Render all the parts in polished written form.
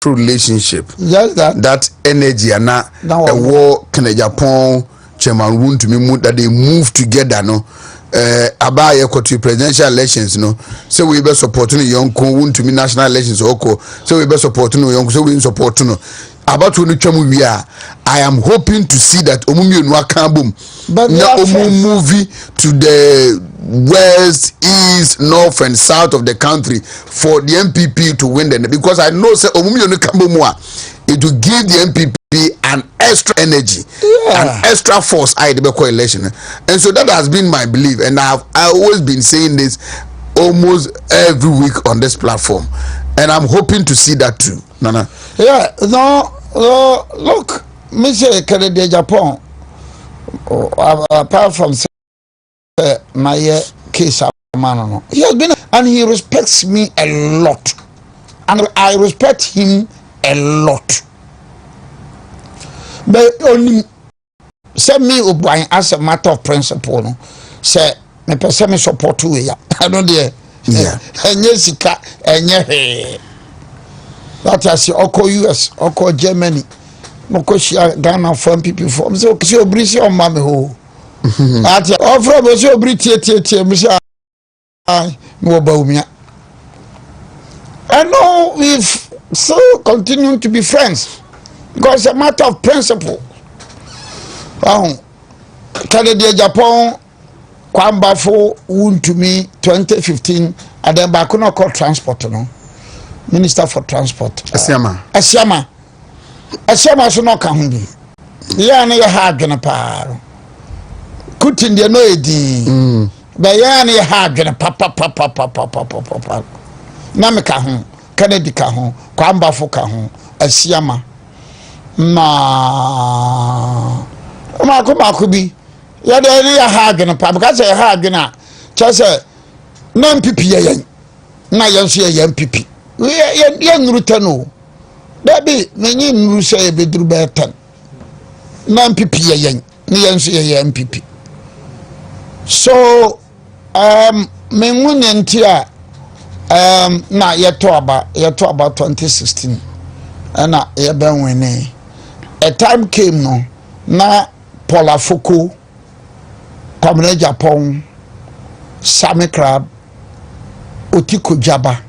relationship. Yes, that energy and a war can Japan chairman WONTUMI move that they move together no about to presidential elections no so we be supporting young WONTUMI national elections oko so we be supporting young so we support no about when we are I am hoping to see that omumi no kan bom na movie to the west, east, north and south of the country for the MPP to win them, because I know say omumi no kan bom it will give the MPP an extra energy, an extra force I the coalition. And so that has been my belief, and I always been saying this almost every week on this platform, and I'm hoping to see that too. Nana. Yeah, no, look, Mr. Kennedy Japan, apart from my case, he has been, and he respects me a lot, and I respect him a lot. But only send me Boahen as a matter of principle. No? Say me person me support to ya. I don't dare. Yeah. Enye sika enye. That I say oko US, oko Germany. Moko shia Ghana from people from. So Obiri si on mame ho. Ati ofro bo si Obiri tie me say ai me oba umia. I know we've still continuing to be friends. Because it's a matter of principle. Canada, Japan, Kwambafo, WONTUMI, 2015, and then Bakuna called transport, no? Minister for Transport. Asiama so no kahumbi. Ya na ya ha adwene pa. Kutin de no edi. Ba ya na ya ha adwene pa. Na me ka ho, Canada ka ho, Kwambafo ka ho, Asiama. Mako bi ya de ni ya ha adwene pa because ya ha adwene cha say na MPP yen na yen so ya MPP ya nuru tano baby menyi nuru say be duru be tan na MPP yen ni yen so ya MPP so menwunya ntia na yeto about 2016 ana ya ben wene. A time came no na Paula Foko, Kwamene Japan, Sami Crab, Otiko Jaba.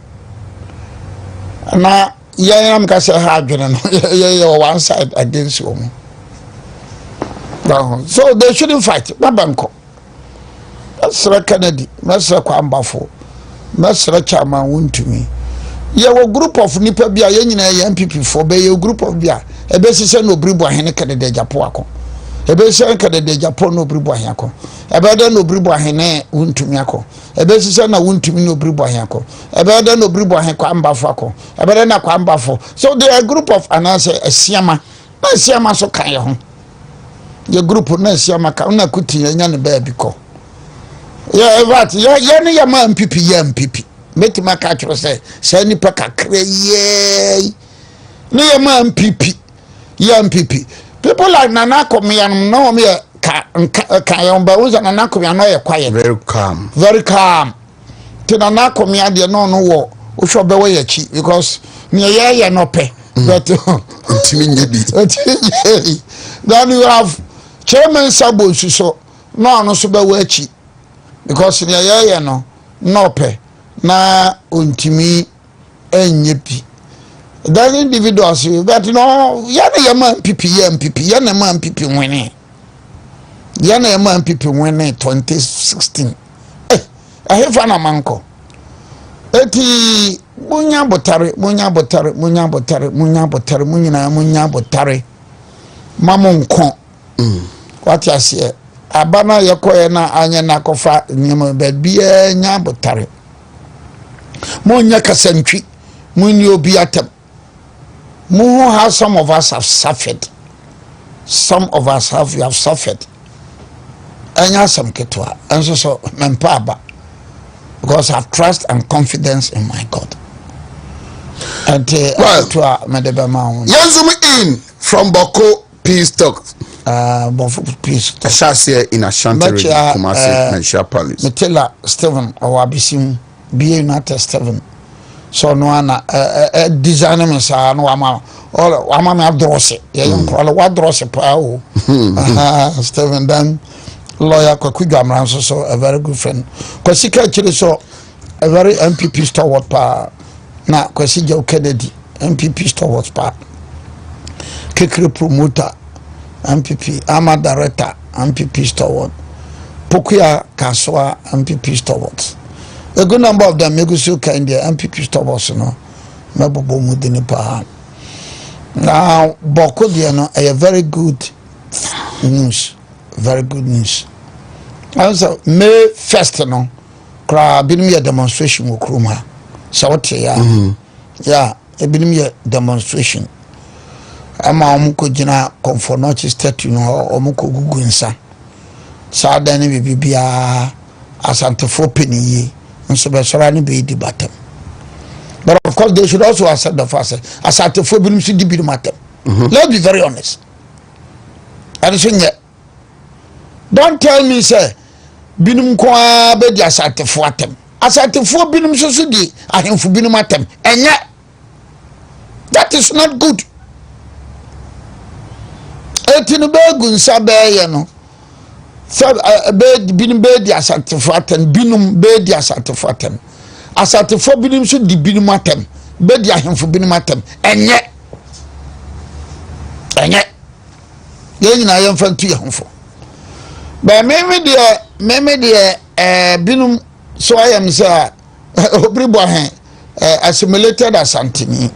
Na yam ka say ha adwene no yeah one side against you. So they shouldn't fight. Babanko. That's Kennedy, that's Kwambafo, that's Chairman WONTUMI. Yeah, a group of nipa bia ye nyina ye MPP for be a group of bia e be sise no Obiri Boahen Canada Japan akọ e be sise Canada Japan no Obiri Boahen akọ e be da no Obiri Boahen WONTUMI akọ e be sise na WONTUMI no Obiri Boahen akọ e be da no Obiri Boahen Kwambafo akọ e be da na Kwambafo. So they are a group of anase asiama na asiama so kan ye ho ye group na asiama ka na kuti nya ne ba bi ko yeah but ye ne ya ma MPP ye MPP make my catch was say ni pa kakre ye ni ya ma MPP ya MPP people like Nana Komian no me ka yomba uza Nana Komian no ye quiet very calm to Nana Komian de no wo usho be we yachi because ni ye no pe but then you have Chairman Sabo so no so be we yachi because ni ye no pe na ontimi enyepi that individuals but no ya na man MPP ya na man MPP winning 2016 ahefa na manko eti munya botare mamonko what you say abana yekoye na anya na kofa nyema bia nya botare Monya kasantwi muni obi atam mu how some of us have suffered we have suffered anya some ketwa and so mempaba because I have trust and confidence in my God and to medebe ma Yanzumi in from Boko Peace Talk Boko Peace Talk Shase in Ashanti Kumasi and Shapalis Metela Stephen Owabisim Be United 7 so no ana design me sa no ama me adrose ye nkro wa adrose pa o Steven Dan lawyer Kwaku Amran so a very good friend Kwasika actually so a very MPP stalwart pa na Kwasija Kennedy MPP stalwart pa Kekre promoter MPP Ama director MPP stalwart Pokuya Kaswa MPP stalwart a good number of them make so kind the MPP stalwarts no mebobo mudini pa now Boko dia no a very good news also May 1st no kra binim ye demonstration wo kroma so what ya yeah e binim ye demonstration ama omuko gina Comfort statue no omuko gugu nsa sa dan ni bibia asantefo peniye nso be sora ni be di batem but of course they should also accept the fact asantefo binim su di bi matem let's be very honest and so don't tell me say binum kwa be di asantefo atem asantefo binum so di ahemfo binum atem enye that is not good etinu be gunsa be ye no so be binum be di asantefo atem binum be di asantefo atem asantefo binum so di binum atem be di ahemfo binum atem enye ye nyina ye mfantu ye homfo ba meme de binum so I am say Obiri Boahen assimilated asantini.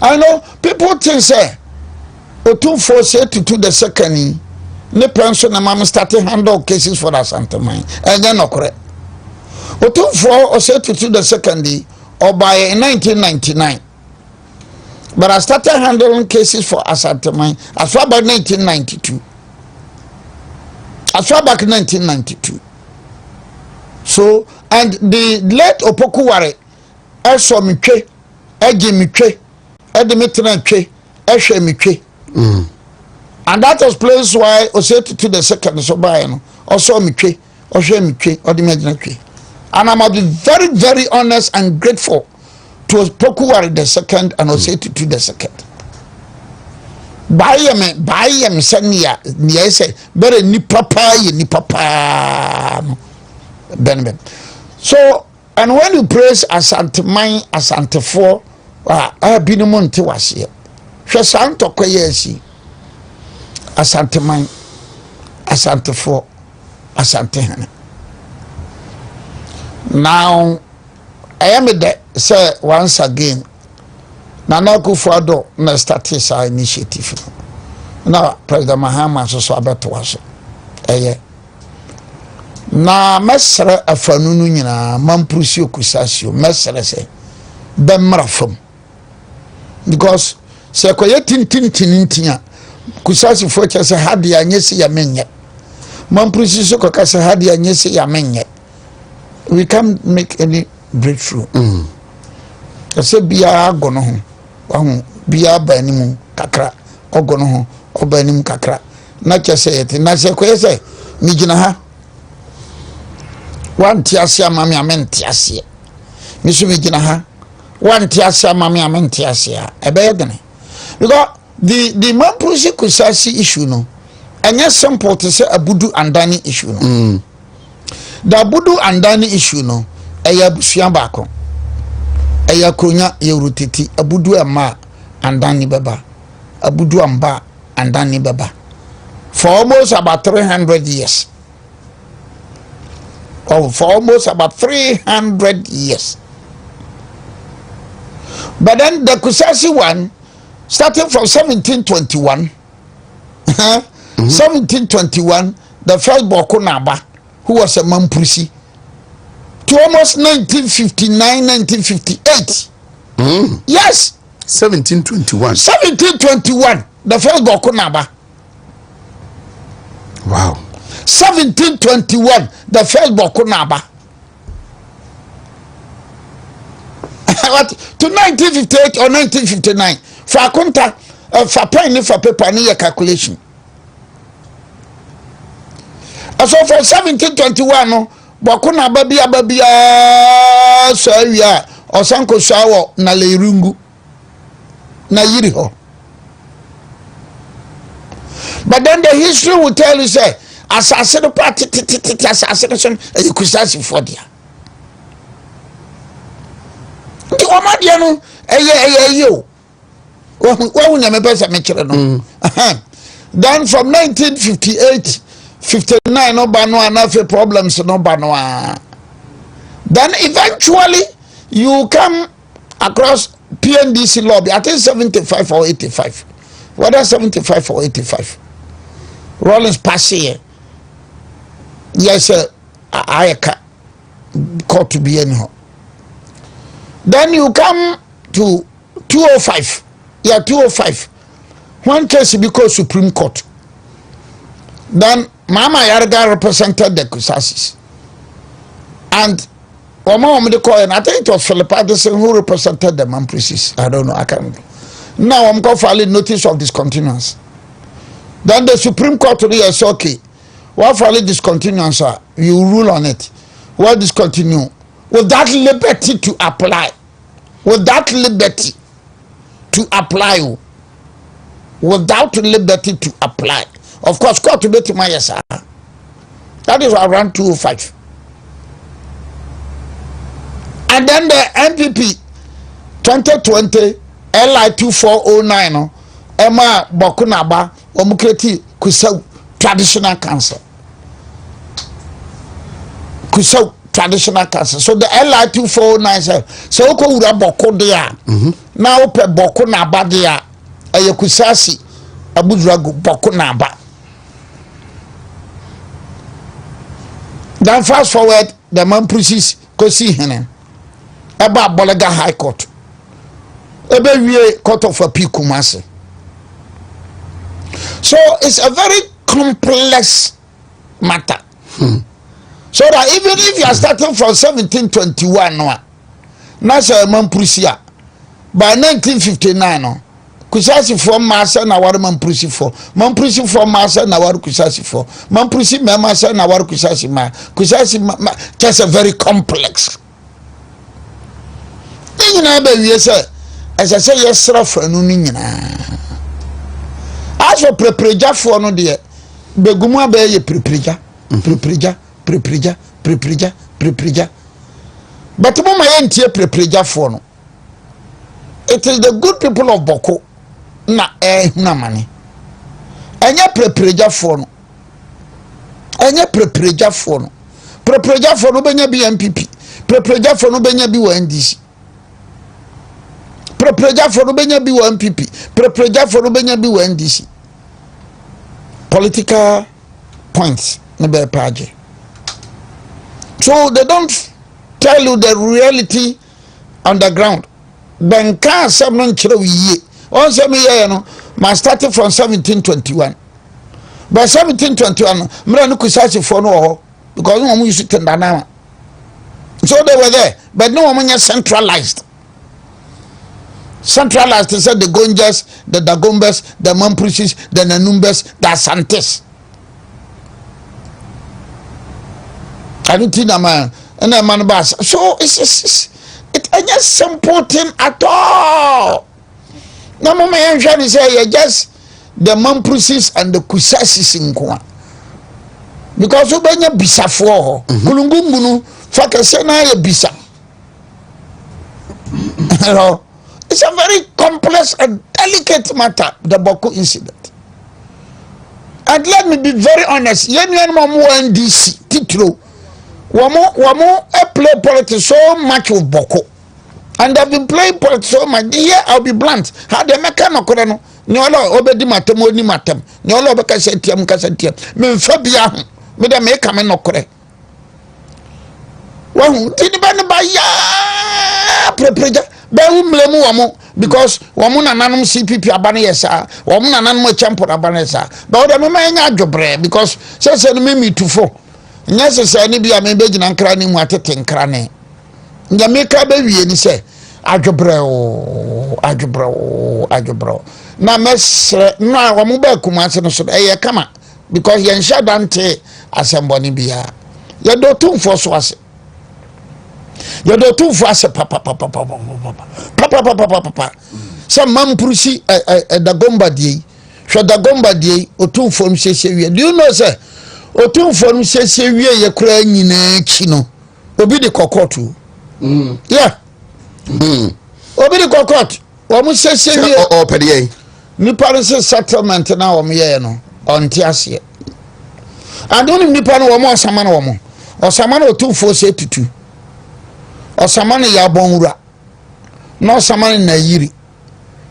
I know people think say Otumfo say to the second ne pension na mam starting handle cases for asanteman and then no correct Otumfo say to the second or by 1999 but I started handling cases for asanteman as far back 1992 as far back 1992 so and the late Opokuware so me twe agi me twe edimetena twe ehwe me twe and that was place why I said to the second so by no also me twe ohwe me twe odimagina twe and I'm very very honest and grateful to Opokuware the second and I said to the second buy em senia niye say better ni papa ben so and when you praise asanteman asantefo binumu nte wase hwe santo koyesi asanteman asantefo asantehana now I am there say once again Nana Akufo-Addo na start his initiative now President Mahama so abeto waso na mesre afanunu nyina mampurusi okusasio mesre se bemra fam because se koye tintintintia kusasi fo che se hade anyese ya menye mampurusi so kokase hade anyese ya menye we can't make any breakthrough se bia agono ho wahu bia banimu kakra ogono ho obanim kakra na chese yete na se koye se ni gina ha wanti asia mami amenti asia misu mi gina ha wanti asia mami amenti asia ebeyedene because the mampurusi kusasi issue no anya simple to say abudu andani issue no the abudu andani issue no eya busuan baako eya kronya yerutiti abudu ama andani baba abudu amba andani baba for almost about 300 years for almost about 300 years but then the kusasi one starting from 1721 1721 the first Boko Naba who was a mampurusi to almost 1959 1958 yes 1721 the first Boko Naba wow 1721 the first Boko Naba what to 1958 or 1959 for akunta for pen for paper ni calculation so for 1721 no Boko Naba bia so awia osanko shawo na leirungu na yiri ho. But then the history will tell you say assassin party assassination you kusasi for dia. Di omadia no yo. Wa wunya me pesa me kire no. Then from 1958 59 no bano anafe problems no bano. Then eventually you come across PNDC lobby. I think 75 or 85. Whether 75 or 85. Rollins pass here. Yes, I caught to be anyhow. Then you come to 205. Yeah, 205. One case because Supreme Court. Then Mama Yarga represented the Kusasis. And I think it was Philip Addison who represented the Mamprisis. I don't know. I can't remember. Now I'm going to file a notice of discontinuance. Then the Supreme Court says, okay, what file discontinuance? You rule on it. What discontinue? With that liberty to apply. With that liberty to apply. Without liberty to apply. Of course, court to be to my yes. That is around 205. And then the MPP 2020 LI 2409 Emma Bokunaba Omuketi Kusau traditional council. Kusau traditional council. So the LI 2409 says so ko ura boko dia. Now pe Bokunaba dia ayekusasi abudurago Bokunaba. Then fast forward the man preaches Kosi Henen. Eba Bolega High Court. Ebe wie Court of Appeal Kumasi. So it's a very complex matter. So that even if you are starting from 1721 now say Mampusia by 1959 no Kusasi for Massa na waru Mampusi for Mampusi for Massa na waru Kusasi for Mampusi Massa na waru Kusasi ma Kusasi just a very complex. As I say, yes, for no nina. As for prepreja for no dear, Beguma be ye prepreja. But Mama ain't here prepreja for no. It is the good people of Boko, na money. And ya prepreja for no. And ya prepreja for no. Prepreja for no benya BMPP. Prepreja for no benya BNDC. Prepreja for Rubenya be MPP. Prepreja for Rubenya be NDC. Political points. So they don't tell you the reality on the ground. Benka someone ye. On some year, started from 1721. By 1721, Mranu Kusachi for no because no one used to tend down. So they were there, but no one centralized. Centralized, they said the Gonjas, the Dagombes, the Mampusis, the Nanumbes, the Asantes. I don't think man and a man bass. So it ain't just simple thing at all. No moment I'm trying to say just the Mampusis and the Kusasis in Kwa. Because you benya bisa for Kulungumunu, Fakasena bisa. You know. It's a very complex and delicate matter, the Boko incident. And let me be very honest, Yenyan Mamu NDC, Titro, Wamo play politics so much with Boko. And I've been playing politics so much. Here I'll be blunt. How the mechanical, Nyola obedi matem, oni matem. Nyola obeka sentiam, Memfabia, me da make a no correct. Well, Tinibana Baya, prepreja. Because woman and animal CPP abanesa, woman and animal champion abanesa. But the mama jobre because says me to four. Necessarily be a maybe and cranny water crane. Jamaica baby and say, Ajobro. Now, mess no mobile commands and so come on because yen shadante as somebody be ya do two for swasi. You do too fast papa some man prusi da gomba die hwe da gomba die otumfo no hyehye wie do you know say otumfo no hyehye wie ye kura nyina ki no obi de kokotu yeah obi de kokot wo mo hyehye wie o pede nipa no settlement na wo ye no onti ase adoni nipa no wo mo osama na wo mo osama na otumfo se tutu osama na ya bonwura no osama na yiri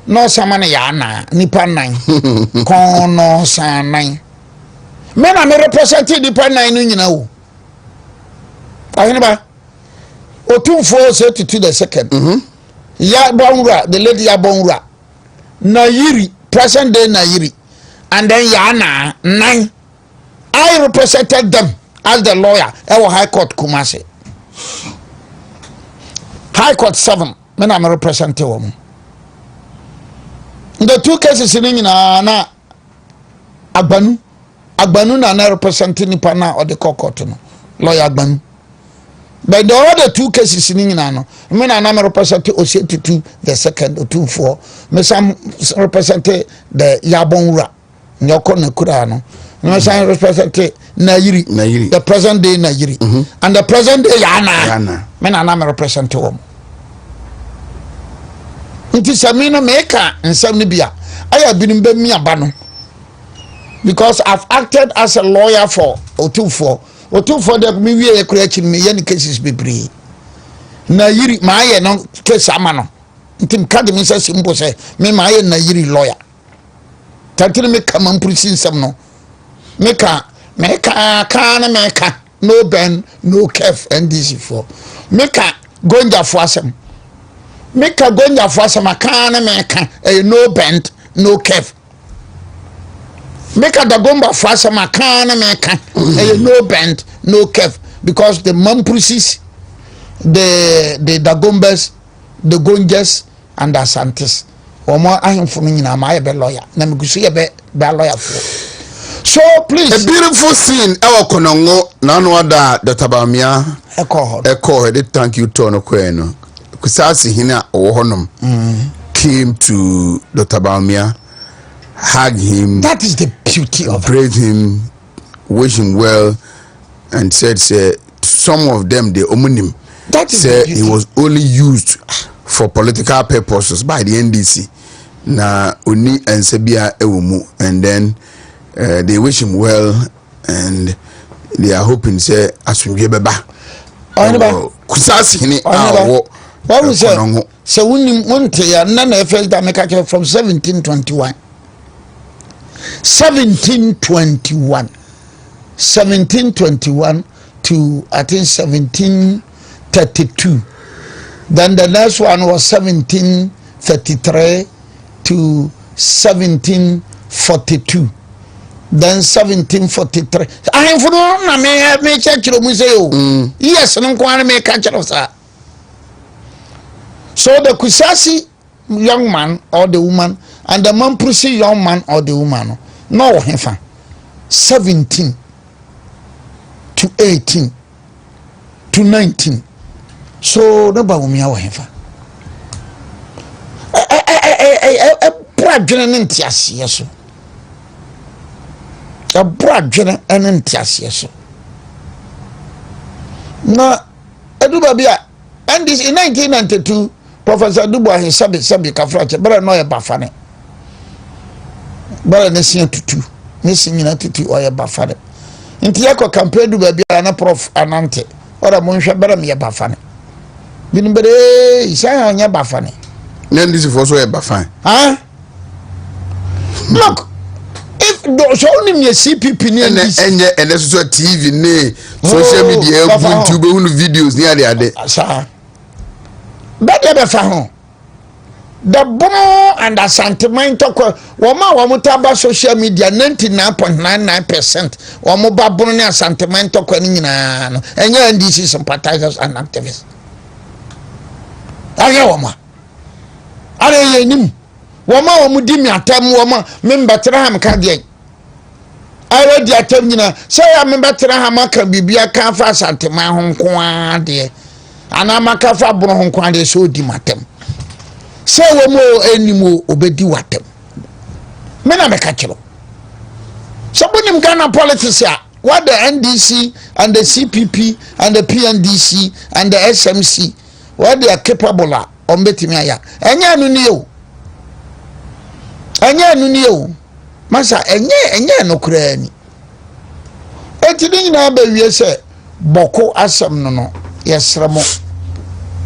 no samane ya na nipa nan kono sanan me na me represent nipa nan no nyina wo ahene ba otumfo se to the second ya bonwura the lady ya bonwura na yiri present day na yiri and then ya na nan I represented them as the lawyer at high court Kumasi high court 7 me na me represent them. The two cases in na Agbanu na representing nipa na or the court no lawyer Agbanu. But the other two cases in no me na represent Osietutu the second or 2-4 me some represent the Yabonra nyoko na kura no me some represent Nayiri the present day Nayiri and the present day Yana me na represent them. Nti samino meka nsam ne bia aya binim be mi aba no because I've acted as a lawyer for otumfo de mi wie ekura achi me ye cases bebre na yiri ma ye no case ama no ntim ka de mi se simbo se me ma ye na yiri lawyer tantini me ka man prison nsam no meka no ben no kef ndc for meka gonja fo asem Meka gonja for some kana meka no bend no kev. Meka da gomba for some kana meka no bend no kev because the mampusis the dagombas the gonjas and the santis omo ahemfo nyina ma ye be lawyer na megusu ye be lawyer for. So please a beautiful scene ewo konongo na no ada Dr. Bamia eko he thank you to no kweno Kusasi hina ohonom came to Dr. Bamia, hugged him. That is the beauty of praised him, wish him well, and said, some of them they omunim. That is said he was only used for political purposes by the NDC. Na uni and Sebia ewumu, and then they wish him well, and they are hoping say asumje beba. Kusasi hini awo. What was it? So when none of felt that make from 1721 to I think 1732. Then the next one was 1733 to 1742. Then 1743. I am for no me check your museo. Yes, no one may catch us. So the Kusasi young man or the woman and the Mampusi young man or the woman no hefa 17 to 18 to 19. So no ba umi awo hefa. Bradwene ntiase yeso. Bradwene ntiase yeso. Na eduba bia and this in 1992 Professor Boahen sabi kafrache bara no ye bafane bara nesia tutu nyina tutu o ye bafane nti yakọ campaign du ba bia na prof anante ora mo nhwe bara me ye bafane binimbere isa anya bafane then this for so ye bafane look if so only me CPP ni enye so TV ne social media YouTube unu videos ni ade but they be the bomb and the sentiment wama social media 99.99% wama babunu ni sentiment kwa nyina no enye NDC sympathizers and activists anya wama are yenim wama di mi atam wama membetra ham ka de are di atam nyina say ya membetra ham ka bibia ka fa sentiment ho nko ade ana makafa bro ho kwande so di matem se wo mo enimo obedi watem me na meka kiro so bonim Ghana politics ya what the NDC and the CPP and the PNDC and the SMC what they are capable of on betimi aya enye anu ni o masa enye no kura ni etidi na ba wie se boko asem no yesremo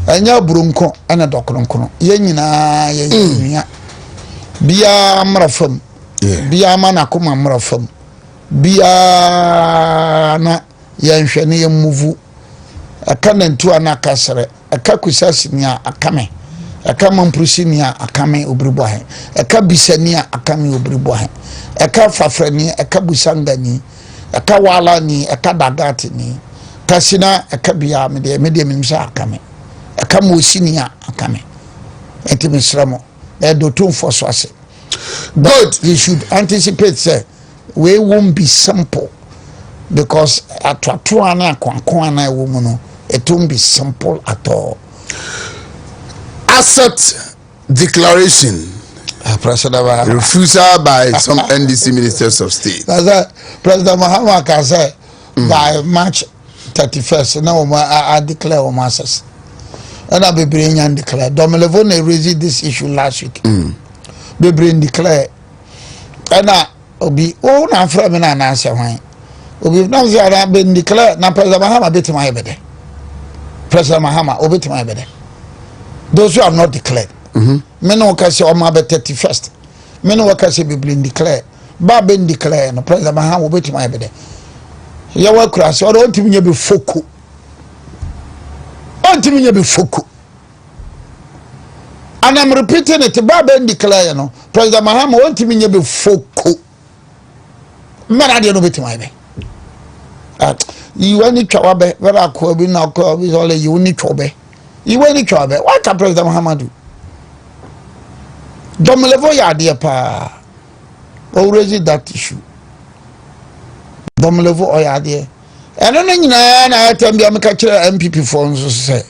enya burunko ana dokoronko ye nyina ye nyia bia mrafam bia mana kuma mrafam bia na yenhwe ne yemuvu aka nantu ana kasere aka kusasinia akame aka mamprosinia akame Obiri Boahen aka bisania akame Obiri Boahen aka fafrani aka busangani aka walani aka dagatini kasina aka bia mede minimsa akame aka mosinia akame entimisramo do tun for so ase but you should anticipate say we won't be simple because atwatwa na kwankwan na ewo no it won't be simple at all. Asset declaration refusal by some NDC ministers of state. President Mahama can say by March 31st now I declare on assets. And I'll be bringing and declare. Domelevone raised this issue last week. Be bring declare. And I Obi na from na answer why. Obi na say I been declare na President Mahama bit my bede. President Mahama obit my bede. Those who have not declared. Me no ka say o ma be 31st. Me no ka say be bring declare. Ba be declare no President Mahama obit my bede. Ya wa kura say o don timi nya be foku. Ontimi nya be foku. And I'm repeating it. Baba declare no President Mahama ontimi nya be foku. Mara de no beti my be. You any chawabe, whether ko bi na ko bi so le you ni chobe. You any chawabe. What can President Mahama do? Domelevo ya de pa. Already that issue. Domelevo o ya de. Eno na nyina na atem bia me ka kire MPP for nso say.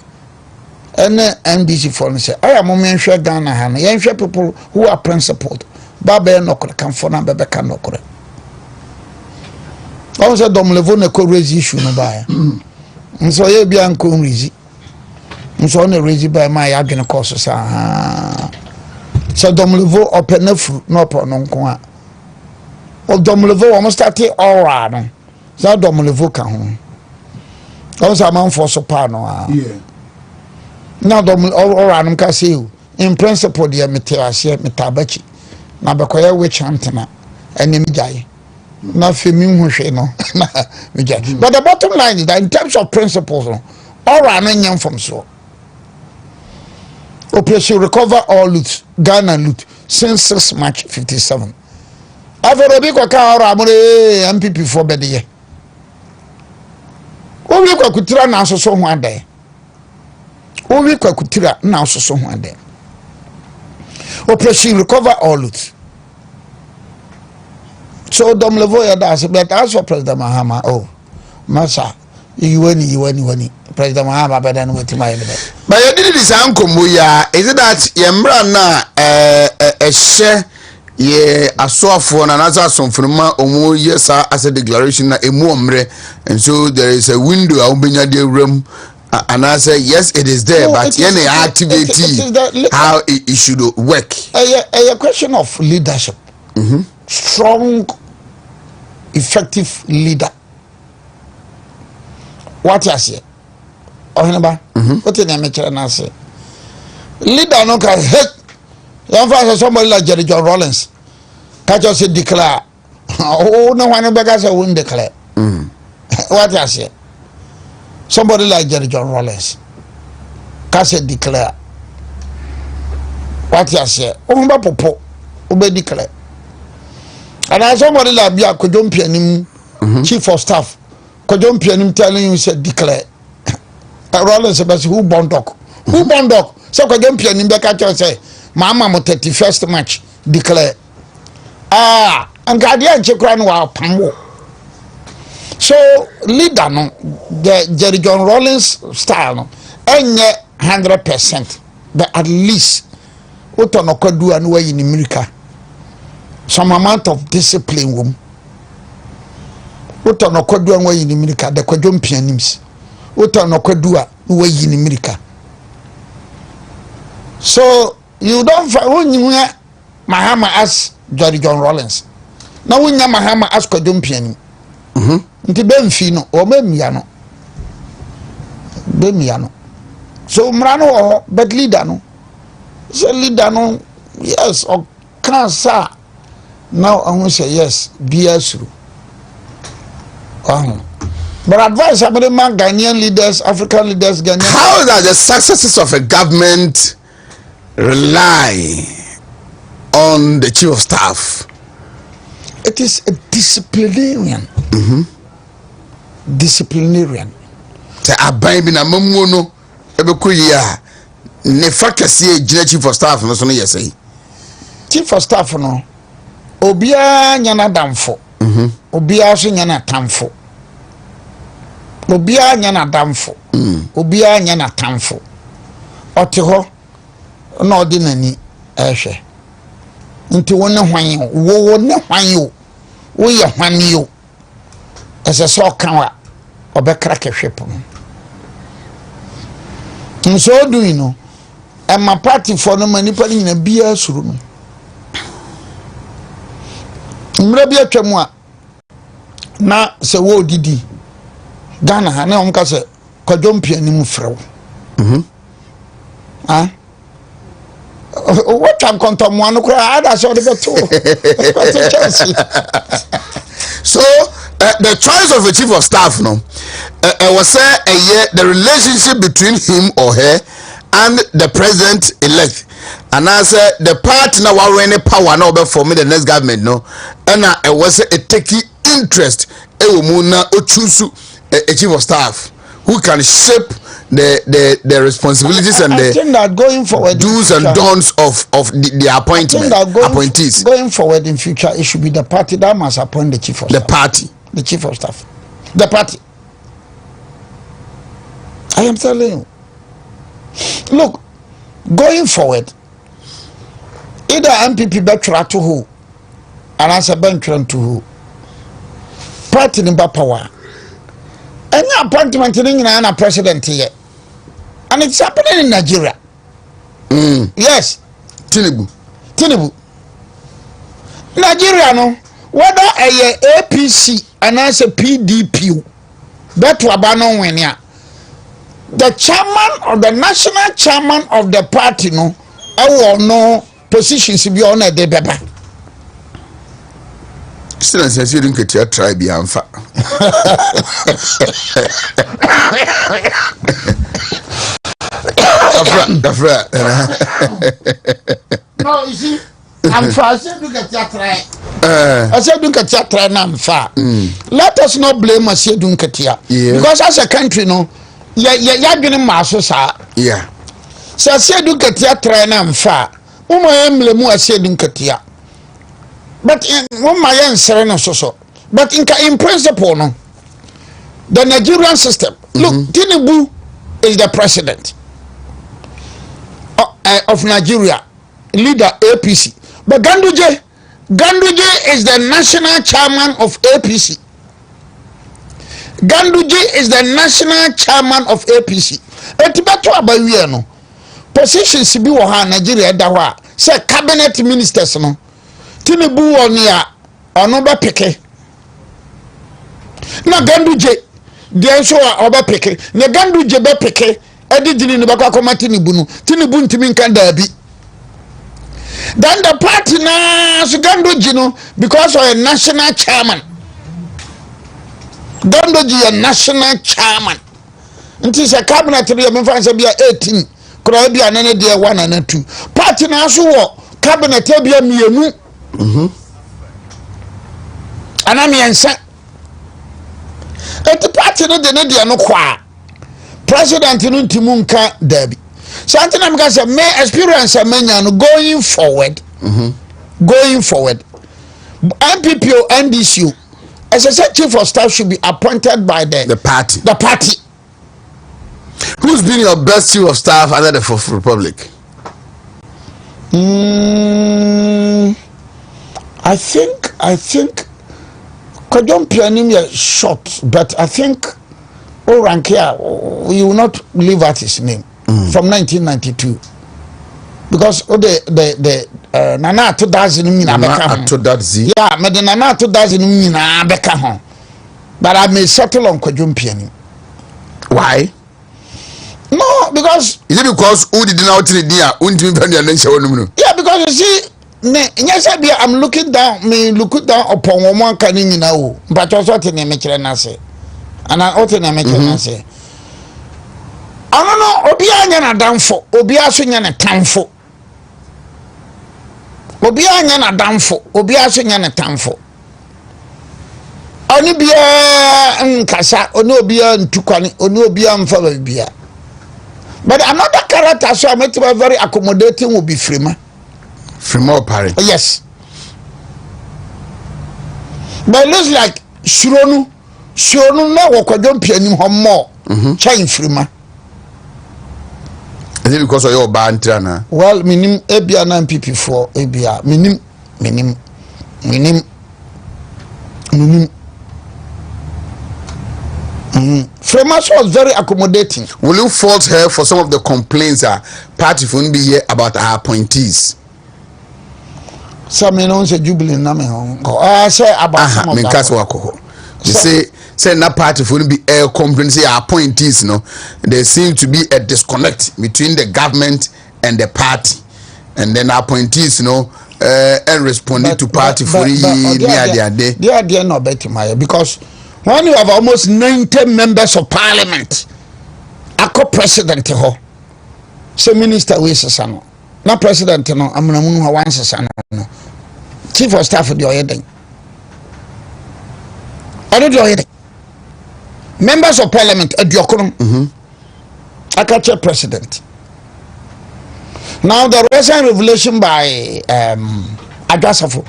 Ene NDC for nso say. Aya mo me hwe Ghana ha no. Ye hwe people who are principled. Baba no kore kan for na bebe kan no kore. I was a Domelevo na ko raise issue no ba. Nso ye bia nko nrizi. Nso na raise by my adwene course sa. So Domelevo open na fru no po no nko a. O Domelevo almost start all right no. So Domelevo ka ho. Also a man for so pa no a. Yeah. Now all right no ka say in principle dey metease metabachi. Na bekoye witch hunting na enim jai. Na femi hwehwe no na me jai. But the bottom line is that in terms of principles no all right no nyam from so. Operation recover all loot, Ghana loot since 6 March 57. Avorobi kwa ka ora amore MPP for bedeye. Owi kwa kutira na asoso ho ade. Owi kwa kutira na asoso ho ade. Operation recover all loot. So Domelevo ya da but as for President Mahama, oh, masa, you wani. President Mahama better than what my bed. But you did this uncle Muya, is it that Yembra na a share ye a soft for another son from my own yes as a declaration a more and so there is a window I'll be in the room and I say yes it is there, but any activity how it should work. A question of leadership. Strong, effective leader. What you say? Ohenaba. What you name na say? Leader no can hit. You find somebody like Jerry John Rollins. Catch us declare. Oh no one beggars won't declare. What you say? Somebody like Jerry John Rollins. Catch declare. What you say? Omba popo. Ube declare. And as somebody like Bia Kojompianim, chief of staff, Kojompianim telling you said declare. Rollins says who bondok? Who bondok? So Kojompianim Beka say, Mama mo 31st match declare. And Guardian Chekran wa Pambo. So leader no the Jerry John Rollins style no. enye 100%, but at least uto no kwadu anu wa yini mirika. Some amount of discipline wom. Uto no kwadu anu wa yini mirika de kwadwo mpianims. Uto no kwadu anu wa yini mirika. So you don't find Mahama as Jerry John Rollins. Now we Mahama as kwadwo mpianim. Nti bemfi no o bemiano. So mrano but leader no. So leader no yes or cancer. Now I want to say yes, BS. But advice about the Ghanaian leaders, African leaders, Ghanaian. How does the successes of a government rely on the chief of staff? It is a disciplinarian. Disciplinarian. Te aban bi na mamuo no ebekoyia ne fakase gina chief of staff no so no yesei. Chief of staff no obia nyana damfo. Obia so nyana tamfo. Obia nyana damfo. Obia nyana tamfo. Ote ho na odi nani ehwe. Nti wone hwan wo ne hwan yo. Wo ye hwan yo. Ese so kan wa obekra kehwepo. So do you know? And my party for no manipulating a beer suru. Mrabia twamwa na se wo didi Ghana ha na omka se kwadwompia ni mu frew. What am kontomo no kra ada so de beto. So the choice of a chief of staff no was the relationship between him or her and the president elect, and as the party now were any power now be forming the next government no, and it was a taking interest or choose a chief of staff who can shape the responsibilities and the that going forward do's and don'ts of the appointees. Going forward in future, it should be the party that must appoint the chief of staff. The chief of staff. The party. I am telling you. Look, going forward, either MPP betra to who, and answer Bentran to who. Party in power. Any appointment in a president here. And it's happening in Nigeria. Yes. Tinubu. Nigeria no. Whether a APC and as a PDP, that wabano wenya. The chairman or the national chairman of the party no, I will know positions to be on a debeba. Still, says you didn't get your tribe, Yanfa. No, you see, I'm fast to get your try. I said, don't get your try now. Let us not blame us here, don't get here. Because as a country, no, you're getting masses. Yeah. So I said, don't get your try now. Uma emblem, I said, don't get here. But in my answer, no, so. But in principle, no, the Nigerian system. Look, Tinubu is the president of Nigeria, leader APC. But Ganduje is the national chairman of APC. Ganduje is the national chairman of APC. Etibeto abawie no. Positions bi wo ha Nigeria da ho a say cabinet ministers no. Tinubu oni a ono be peke. Na Ganduje dey so a oba peke. Na Ganduje be peke. Edidini no bakwa koma Tinubu no. Tinubu ntimi nka daabi. Then the party na so Ganduje no because of a national chairman. Ganduje a national chairman. Nti se cabinet dey me fan say bia 18. Kura bia na dey 1 and 2. Party na so wo cabinet bia mienu. Anamiensa. Et party no de no kwa. President no ntimu nka dabi. Something I'm going to say, may experience a man going forward. Going forward. MPP or NDCU, as I said, chief of staff should be appointed by the party. The party. Who's been your best chief of staff under the Fourth Republic? I think Kwadwo Mpianim is short, but I think Orankia, we will not leave out his name from 1992 because the Nana to dozen Nana to that Z. Yeah, but the Nana to dozen Nina Beka. But I may settle on Kwadwo Mpianim. Why? No, because is it because who did not the dia yeah, because you see, yes, I'm looking down upon one can in now, but also to name it and say, and I ought to name it and say, I don't know, Obiana down for Obiasun and a town for Obiana down for Obiasun and a town for Onibia and Casa, Onobia and Tukani, Onobia and Fabia. But another character, so I met to be very accommodating, will be Freema. Freema Opari. Yes. But it looks like Shironu now Kwadwo Mpianim more. Chain Freema. Is it because of your bantrana? Well, minim Ebia na MPP4, Ebia. Minim. Freema was very accommodating. Will you fault her for some of the complaints that party won't be here about our appointees? Some know say jubilee na me hon. I say about some of that. You say na party won't be air complaints say our appointees, no. There seems to be a disconnect between the government and the party, and then appointees, and responding to party for they are not better because when you have almost 90 members of parliament, I call president ho. So minister we sano. Not president no, I'm na munu one sano no. Chief of staff the oyeden. I don't do members of parliament at Diokonom. I catch president. Now the recent revelation by Agasafo.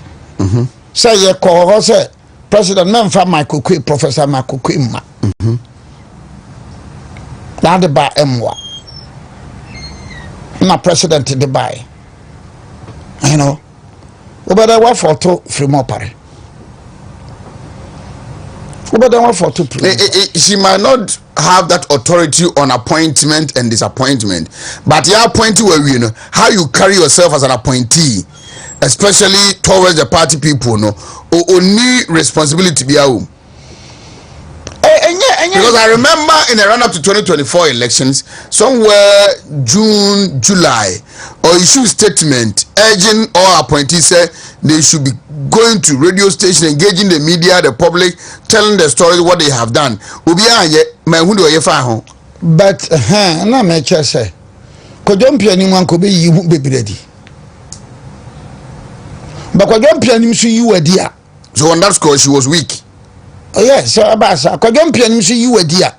Say ye call say President Memfa Michael Kwe, Professor Michael Kwe ma. Now the by Mwa. Na president the by. You know. Over there what for to Freema Opari. Over there what for to she might not have that authority on appointment and disappointment, but your appointee where you know how you carry yourself as an appointee, especially towards the party people, no, or only responsibility to be at home. Because I remember in the run up to 2024 elections, somewhere June, July, or issue statement urging all appointees say they should be going to radio station, engaging the media, the public, telling the stories what they have done. But na me say Kwadwo Mpianim an ko be yi hu bebredi. But Kwadwo Mpianim so yi wadi a. So on that score she was weak. Oh yes, so abasa Kwadwo Mpianim so yi wadi a.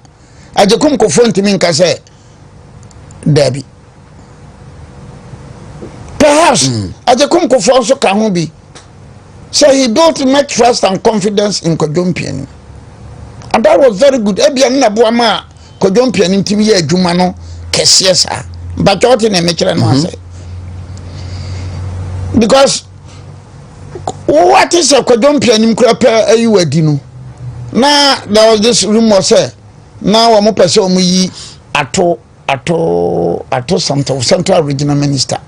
Ajekum ko phone timi nka say Debbie. Perhaps Ajekum ko phone so ka ho bi. So he built much trust and confidence in Kwadwo Mpianim. And that was very good. Ebia na boama Kwadwo Mpianim timi ye adwuma no kese sa. But what in a mature no say. Because what is a Kwadwo Mpianim krapa ayi wadi no. Na there was this rumor say now omo pese omo yi ato something central regional minister.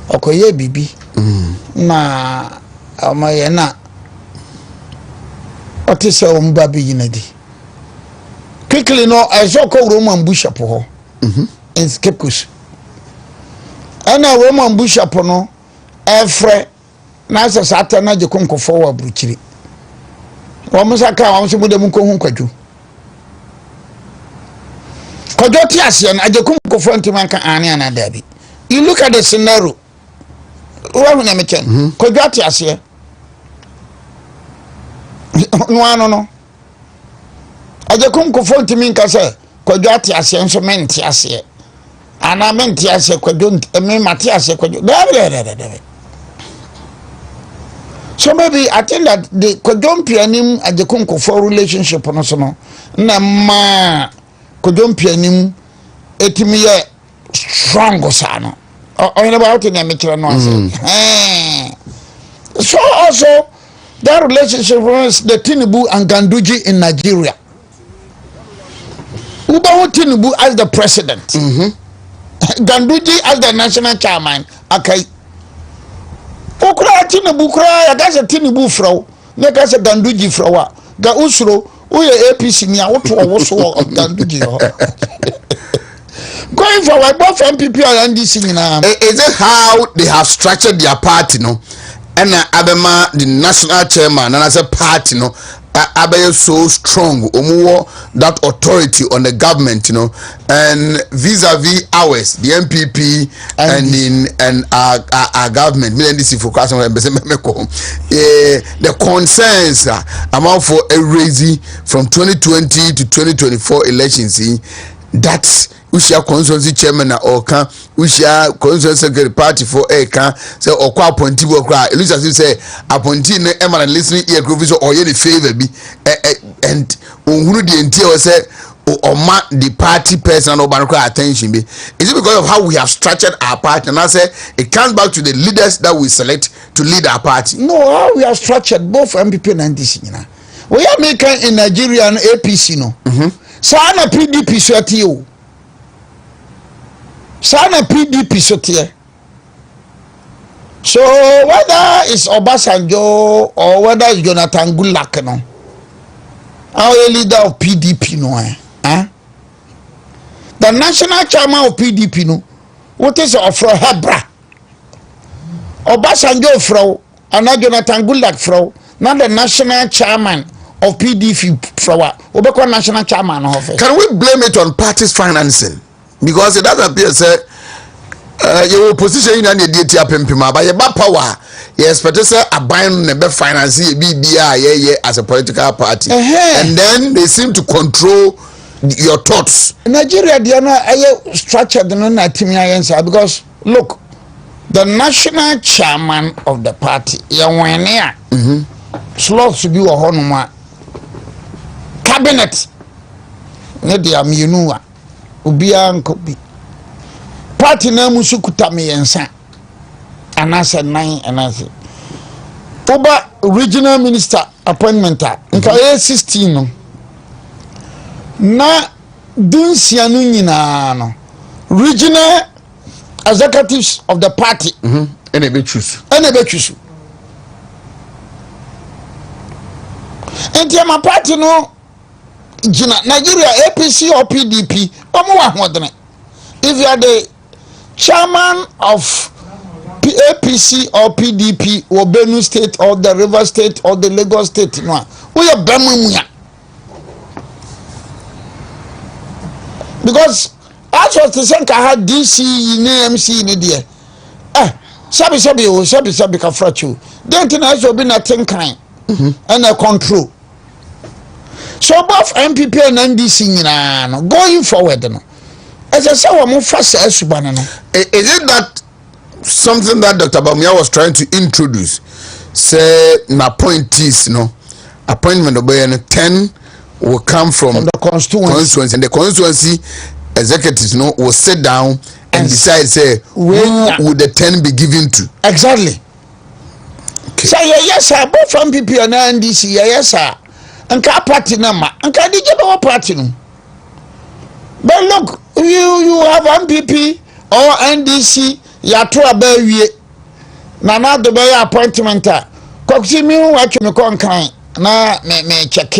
Okoye bibi. Na amaye na otise omo ba bi yinadi. Quickly no ezoko Roman bishop ho. In Skepkus. And a Roman bishop no efre na se sata na je konkofo wa bruchiri. Omo saka won so mu dem ko hu Kwadwo. Kwadwo ti ase na je konkofo ntimanka ane ana dabi. You look at the scenario. What na me chen? Kwadwo ti ase. No. Aje konkofo ntiminka se Kwadwo ti ase nso menti ase. Ana menti ase Kwadwo me mati ase Kwadwo. So maybe I think that the Kwadwo Mpianim and the Konkofo relationship no so no na ma Kwadwo Mpianim etimi ye strong sana o about in me no so also that relationship was the Tinubu and Ganduji in Nigeria. Uba Tinubu as the president, Ganduji as the national chairman. Okay, Ukra Tinubu kra ya gaza Tinubu frau, ne gaza Ganduji frawa. Ga usro uye APC ni awoto owoso Ganduji ho. Going forward, both MPP and NDC. Is it how they have structured their party, no? And Abema, the national chairman, and as a party, no, Abe so strong, that authority on the government, you know, and vis-a-vis ours, the MPP and our government, the concerns amount for a raising from 2020 to 2024 elections. That's Ushia constituency chairman or can Ushia constituency secretary party for a can say or qua appointee will cry. It looks as if say appointee Emma listening ear group or any favor be and who the entire say or the party person or bank attention be. Is it because of how we have structured our party? And I say it comes back to the leaders that we select to lead our party. No, how we have structured both MPP and NDC. We are making in Nigeria and APC no. Sana PDP sotie. Sana PDP sotie. So whether it's Obasanjo or whether it's Jonathan Goodluck, no, our leader of PDP, no, the national chairman of PDP, no, what is offer Hebra? Obasanjo fro, and not Jonathan Goodluck fro, not the national chairman of PDP flower, Obeko national chairman office. Can we blame it on parties financing? Because it doesn't appear say your opposition in the DT Pimpima, but your power, you expect to say a bind the finance BBI as a political party. And then they seem to control your thoughts. Nigeria, they are not structured because look, the national chairman of the party, slots to be a honoma. Cabinet ne dia mienu a obia nkobi party na musukuta me yensa anase nan anase oba regional minister appointment nka 16 no na dinsia no nyina no regional executives of the party ene be choose enti my party no Nigeria APC or PDP. If you are the chairman of APC or PDP or Benue State or the River State or the Lagos State, no, we are Bemuya. Because as was the same I had DC MC in the Sabi Kafrachu. Then tonight will be nothing kind and a control. So both MPP and NDC going forward, as I said, we fast as banana. Is it that something that Dr. Bamia was trying to introduce? Say, na appointees, appointment of 10 will come from the constituency, and the constituency executives, will sit down and decide, say, who would the 10 be given to? Exactly. Okay. So yes, sir. Both MPP and NDC, yes, sir. And ka party number and ka DJ power party no. But look, you have MPP or NDC ya to abawie na the be appointment a koksi mi hu atwe me kon kan na me check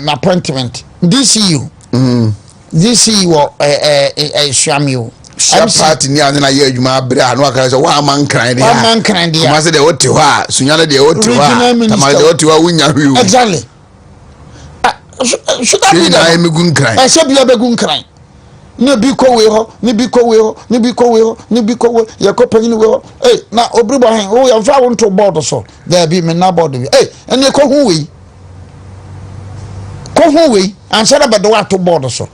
my appointment DCU DCU Shamio party ni ane na ye adwuma abre anu aka so wa man kran dia ma se de wote ho a sunyana de wote ho a tama de wote ho wunya hwi exactly should that be na me gun kran e se bia be gun kran ni bi ko we ho ni bi ko we ho ni bi ko we ho ni bi ko we ye ko panyin we ho na Obiri Boahen o ya fa won to board so there be me na board bi ene ko hu we and say about the to board so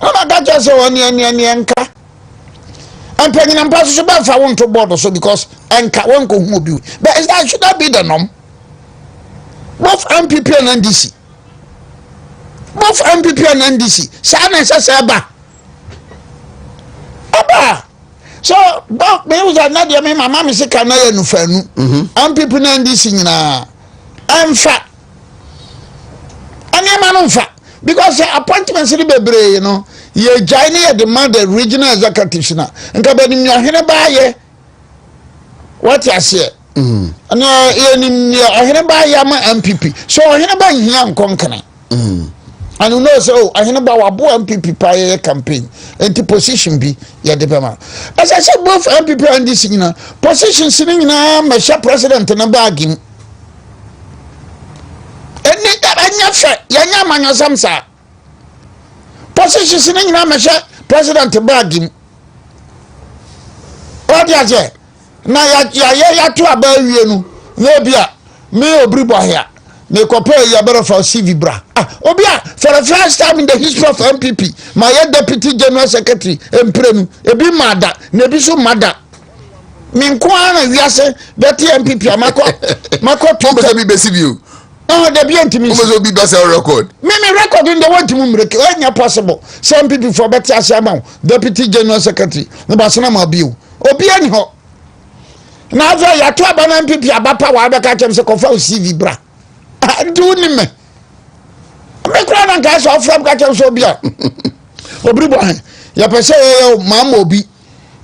na ga just say oni enka and penny and passes about if I want to board so because anka won ko hu obi but is that should that be the norm? Both MPP and NDC say na say ba Baba. So, but me was another me mama me say kana ye no fanu. Am people na ndisi nyina. Amfa. Ani ma no mfa because appointments ni bebre you know. Ye join ye demand the regional executives na. Nka be ni ahene ba ye. What you say? Ana ye ni ahene ba ye ma MPP. So ahene ba hia nkonkane. And you know so ahene ba wabo MPP pa ye campaign. Enti position bi ye de bema. As I said both MPP and this nyina positions ni nyina ma sha president na bagim. Eni anya fe ye nya manyosam sa. Positions ni nyina ma sha president bagim. What you say? Na ya to aba wie nu na bia me Obiri Boahen me kope ya better for CV bra obia for the first time in the history of MPP my deputy general secretary emprenu ebi mada na ebi so mada me nko ana wiase beti MPP mako to be you oh the be ntimi so be best record me record in the WONTUMI mreke anya possible some people for better asama deputy general secretary na basana ma biu obi ani ho na zo ya to aba na MPP abapa wa abeka chem se kofa CV bra do ni me kra na ga so from ka chem so bia Obiri Boahen ya pese mama obi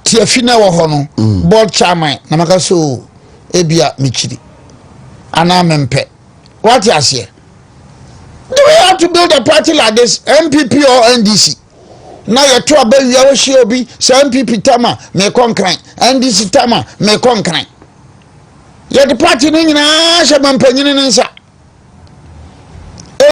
ti afina wo ho no board chairman na maka so ebia michiri ana mempe what you say do we have to build a party like this MPP or NDC na ye to aba wi a she obi se MPP tama me konkran NDC tama me konkran ye the party ni nyina she mampanyini nsa